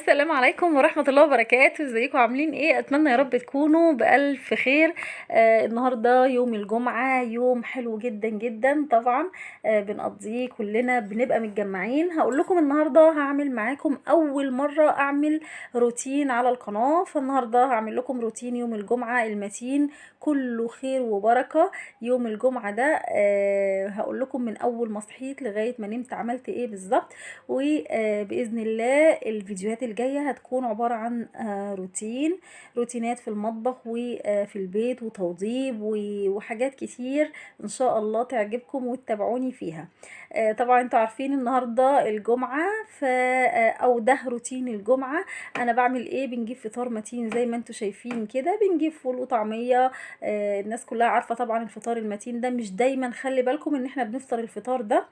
السلام عليكم ورحمة الله وبركاته. ازيكم عاملين ايه؟ اتمنى يا رب تكونوا بألف خير. النهاردة يوم الجمعة، يوم حلو جدا جدا طبعا. بنقضيه كلنا، بنبقى متجمعين. هقول لكم النهاردة هعمل معاكم اول مرة اعمل روتين على القناة. فالنهاردة هعمل لكم روتين يوم الجمعة المتين، كله خير وبركة. يوم الجمعة ده هقول لكم من اول ما صحيت لغاية ما نمت عملت ايه بالظبط. وبإذن الله الفيديوهات الجاية هتكون عبارة عن روتينات في المطبخ وفي البيت وتوضيب وحاجات كتير ان شاء الله تعجبكم وتتابعوني فيها. طبعا انتوا عارفين النهاردة الجمعة او ده روتين الجمعة. انا بعمل ايه؟ بنجيب فطار متين زي ما انتوا شايفين كده، بنجيب فول وطعمية. الناس كلها عارفة طبعا الفطار المتين ده مش دايما، خلي بالكم ان احنا بنفطر الفطار ده.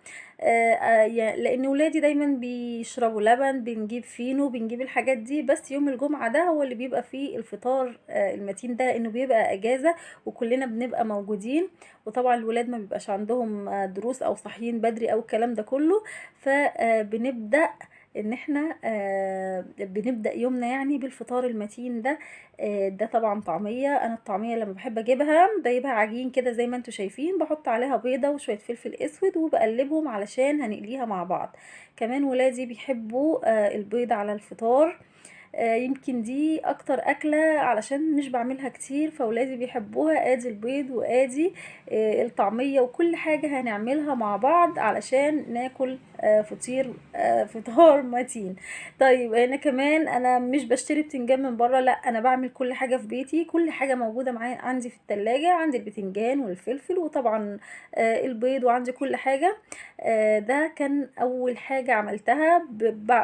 لان ولادي دايما بيشربوا لبن، بنجيب فينو، بنجيب الحاجات دي. بس يوم الجمعة ده هو اللي بيبقى فيه الفطار المتين ده، لانه بيبقى اجازة وكلنا بنبقى موجودين. وطبعا الولاد ما بيبقاش عندهم دروس او صاحيين بدري او الكلام ده كله. فبنبدأ ان احنا بنبدأ يومنا يعني بالفطار المتين ده. ده طبعا طعمية. انا الطعمية لما بحب اجيبها بجيبها عجين كده زي ما انتوا شايفين، بحط عليها بيضة وشوية فلفل اسود وبقلبهم علشان هنقليها مع بعض. كمان ولادي بيحبوا البيض على الفطار. يمكن دي اكتر اكلة علشان مش بعملها كتير فولادي بيحبوها. ادي البيض وادي الطعمية وكل حاجة هنعملها مع بعض علشان ناكل فطار متين. طيب انا كمان انا مش بشتري بتنجان من بره، لا انا بعمل كل حاجة في بيتي. كل حاجة موجودة معايا عندي في التلاجة، عندي البتنجان والفلفل وطبعا البيض، وعندي كل حاجة. ده كان اول حاجة عملتها.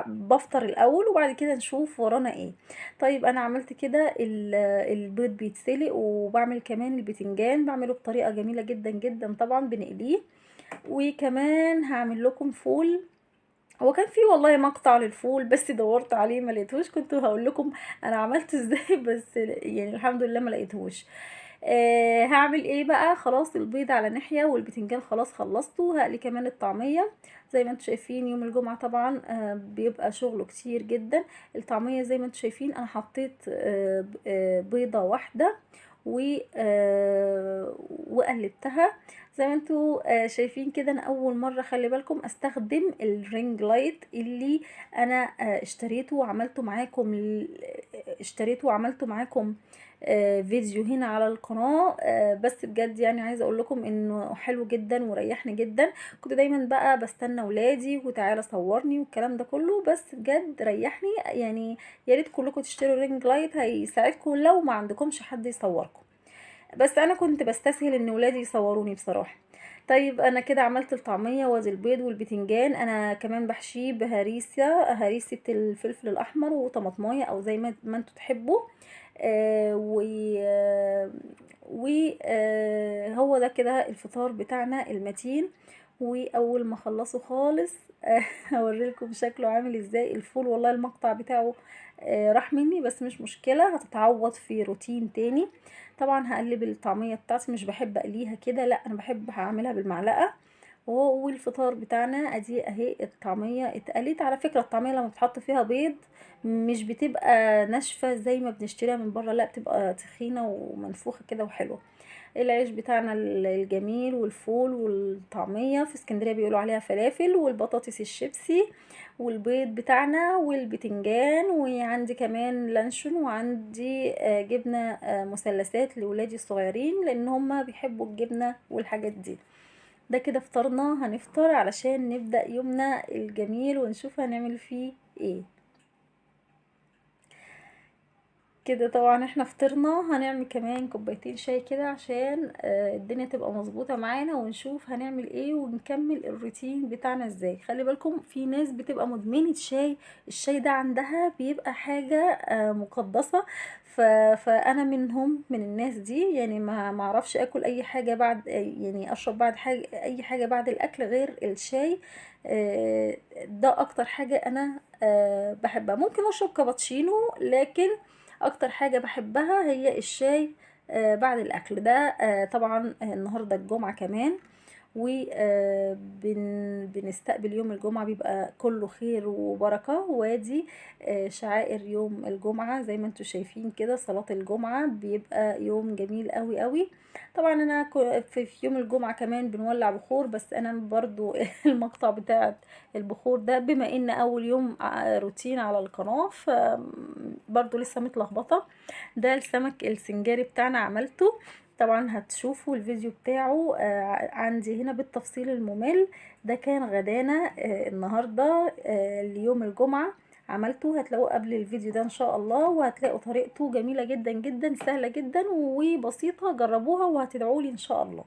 بفطر الاول وبعد كده نشوف ورانا ايه. طيب انا عملت كده البيض بيتسلق، وبعمل كمان البتنجان بعمله بطريقة جميلة جدا جدا طبعا، بنقليه. وكمان هعمل لكم فول. هو كان في والله مقطع للفول بس دورت عليه ما لقيتهوش، كنت هقول لكم انا عملت ازاي بس يعني الحمد لله ما لقيتهوش. هعمل ايه بقى؟ خلاص البيض على ناحية والبتنجان خلاص خلصته، هقلي كمان الطعمية. زي ما انتوا شايفين يوم الجمعة طبعا بيبقى شغله كتير جدا. الطعمية زي ما انتوا شايفين انا حطيت بيضة واحدة وقلبتها زي ما انتوا شايفين كده. انا اول مرة خلي بالكم استخدم الرينج لايت اللي انا اشتريته وعملته معاكم فيديو هنا على القناة. بس بجد يعني عايزة اقول لكم انه حلو جدا وريحني جدا. كنت دايما بقى بستنى ولادي وتعالى صورني والكلام ده كله، بس بجد ريحني يعني. يا ريت كلكم تشتروا رينج لايت، هيساعدكم لو ما عندكمش حد يصوركم. بس انا كنت بستسهل ان ولادي يصوروني بصراحة. طيب انا كده عملت الطعمية وادي البيض والبتنجان. انا كمان بحشيه هريسة الفلفل الاحمر وطماطمايه او زي ما انتوا تحبوا. وهو ده كده الفطار بتاعنا المتين. واول ما اخلصه خالص هوريلكم شكله عامل ازاي. الفول والله المقطع بتاعه راح مني بس مش مشكلة، هتتعوض في روتين تاني. طبعا هقلب الطعمية بتاعتي، مش بحب اقليها كده، لا انا بحب هعملها بالمعلقة. والفطار بتاعنا ادي اهي الطعمية اتقلت. على فكرة الطعمية لما بتحط فيها بيض مش بتبقى ناشفة زي ما بنشتريها من بره، لا بتبقى تخينة ومنفوخة كده وحلوة. العيش بتاعنا الجميل والفول والطعمية في اسكندرية بيقولوا عليها فلافل، والبطاطس الشيبسي والبيض بتاعنا والبتنجان، وعندي كمان لانشون، وعندي جبنة مثلثات لولادي الصغيرين لان هما بيحبوا الجبنة والحاجات دي. ده كده فطرنا، هنفطر علشان نبدأ يومنا الجميل ونشوف هنعمل فيه ايه. كده طبعا احنا فطرنا، هنعمل كمان كوبايتين شاي كده عشان الدنيا تبقى مظبوطة معانا، ونشوف هنعمل ايه ونكمل الروتين بتاعنا ازاي. خلي بالكم في ناس بتبقى مدمنة شاي، الشاي ده عندها بيبقى حاجة مقدسة. فانا من الناس دي يعني ما معرفش اكل اي حاجة بعد، يعني اشرب بعد حاجة اي حاجة بعد الاكل غير الشاي. ده اكتر حاجة انا بحبها. ممكن اشرب كابتشينو لكن اكتر حاجة بحبها هي الشاي بعد الاكل ده. طبعا النهاردة الجمعة كمان، وبنستقبل يوم الجمعة بيبقى كله خير وبركة. وادي شعائر يوم الجمعة زي ما انتوا شايفين كده، صلاة الجمعة بيبقى يوم جميل قوي قوي. طبعا انا في يوم الجمعة كمان بنولع بخور، بس انا برضو المقطع بتاع البخور ده بما ان اول يوم روتين على القناة، برضو لسه متلخبطة. ده السمك السنجاري بتاعنا عملته، طبعا هتشوفوا الفيديو بتاعه عندي هنا بالتفصيل الممل. ده كان غدانا النهاردة ليوم الجمعة، عملته هتلاقوه قبل الفيديو ده ان شاء الله، وهتلاقوا طريقته جميلة جدا جدا، سهلة جدا وبسيطة. جربوها وهتدعولي ان شاء الله.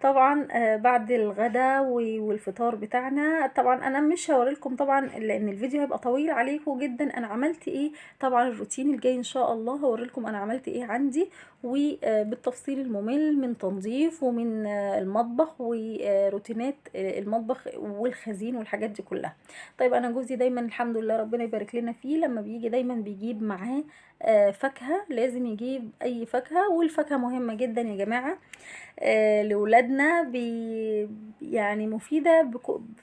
طبعا بعد الغدا والفطار بتاعنا، طبعا انا مش هوريلكم طبعا لان الفيديو هيبقى طويل عليكم جدا انا عملت ايه. طبعا الروتين الجاي ان شاء الله هوريلكم انا عملت ايه عندي، وبالتفصيل الممل من تنظيف ومن المطبخ وروتينات المطبخ والخزين والحاجات دي كلها. طيب انا جوزي دايما الحمد لله ربنا يبارك لنا فيه، لما بيجي دايما بيجيب معاه فاكهة، لازم يجيب اي فاكهة، والفاكهة مهمة جدا يا جماعة لولادنا. يعني مفيدة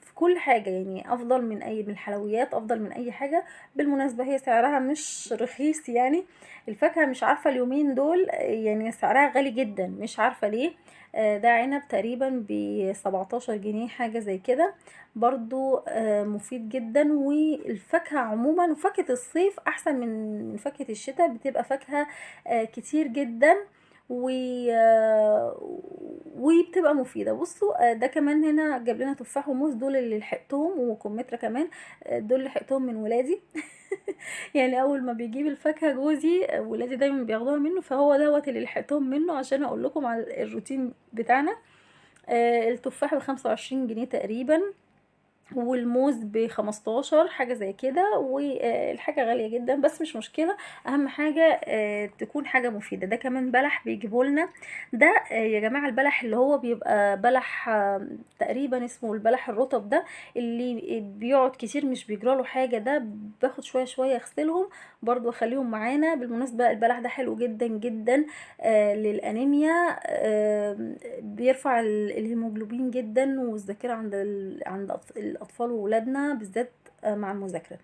في كل حاجة، يعني افضل من اي من الحلويات، افضل من اي حاجة. بالمناسبة هي سعرها مش رخيص يعني، الفاكهة مش عارفة اليومين دول يعني سعرها غالي جدا، مش عارفة ليه. ده عنب تقريبا ب17 جنيه حاجة زي كده، برضو مفيد جدا. والفاكهة عموما، وفاكهة الصيف احسن من فاكهة الشتاء، بتبقى فاكهة كتير جدا و وبتبقى مفيده. بصوا ده كمان هنا جاب لنا تفاح وموز، دول اللي لحقتهم، وكمثرى كمان دول اللي لحقتهم من ولادي. يعني اول ما بيجيب الفاكهه جوزي ولادي دايما بياخدوها منه، فهو دوت اللي لحقتهم منه عشان اقول لكم على الروتين بتاعنا. التفاح ب25 جنيه تقريبا، والموز ب15 حاجة زي كده، والحاجة غالية جدا بس مش مشكلة، اهم حاجة تكون حاجة مفيدة. ده كمان بلح بيجيبولنا، ده يا جماعة البلح اللي هو بيبقى بلح تقريبا اسمه البلح الرطب، ده اللي بيقعد كتير مش بيجراله حاجة، ده باخد شوية شوية اغسلهم برضو اخليهم معانا. بالمناسبة البلح ده حلو جدا جدا للانيميا، بيرفع الهيموجلوبين جدا، والذاكرة عند الاطفال وولادنا بالذات مع المذاكره.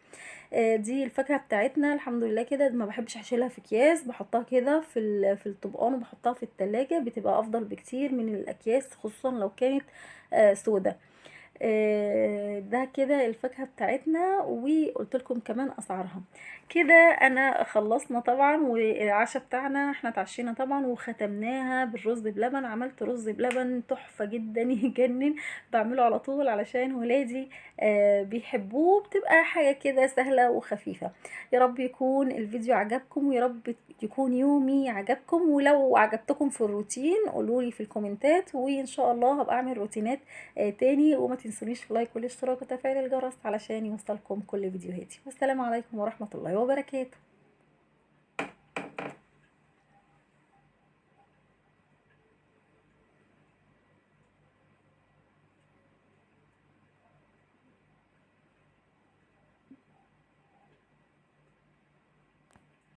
دي الفاكهه بتاعتنا الحمد لله كده، ما بحبش اشيلها في اكياس، بحطها كده في الطبقان وبحطها في التلاجة، بتبقى افضل بكتير من الاكياس خصوصا لو كانت سودة. ده كده الفاكهة بتاعتنا، وقلت لكم كمان اسعارها. كده انا خلصنا طبعا، والعشاء بتاعنا احنا اتعشينا طبعا وختمناها بالرز بلبن. عملت رز بلبن تحفة جدا يجنن، بعمله على طول علشان ولادي بيحبوه، بتبقى حاجة كده سهلة وخفيفة. يا رب يكون الفيديو عجبكم، ويا رب يكون يومي عجبكم، ولو عجبتكم في الروتين قولولي في الكومنتات، وان شاء الله هبقى اعمل روتينات تاني. وما تنسونيش في لايك والاشتراك وتفعيل الجرس علشان يوصلكم كل فيديوهاتي. والسلام عليكم ورحمة الله وبركاته.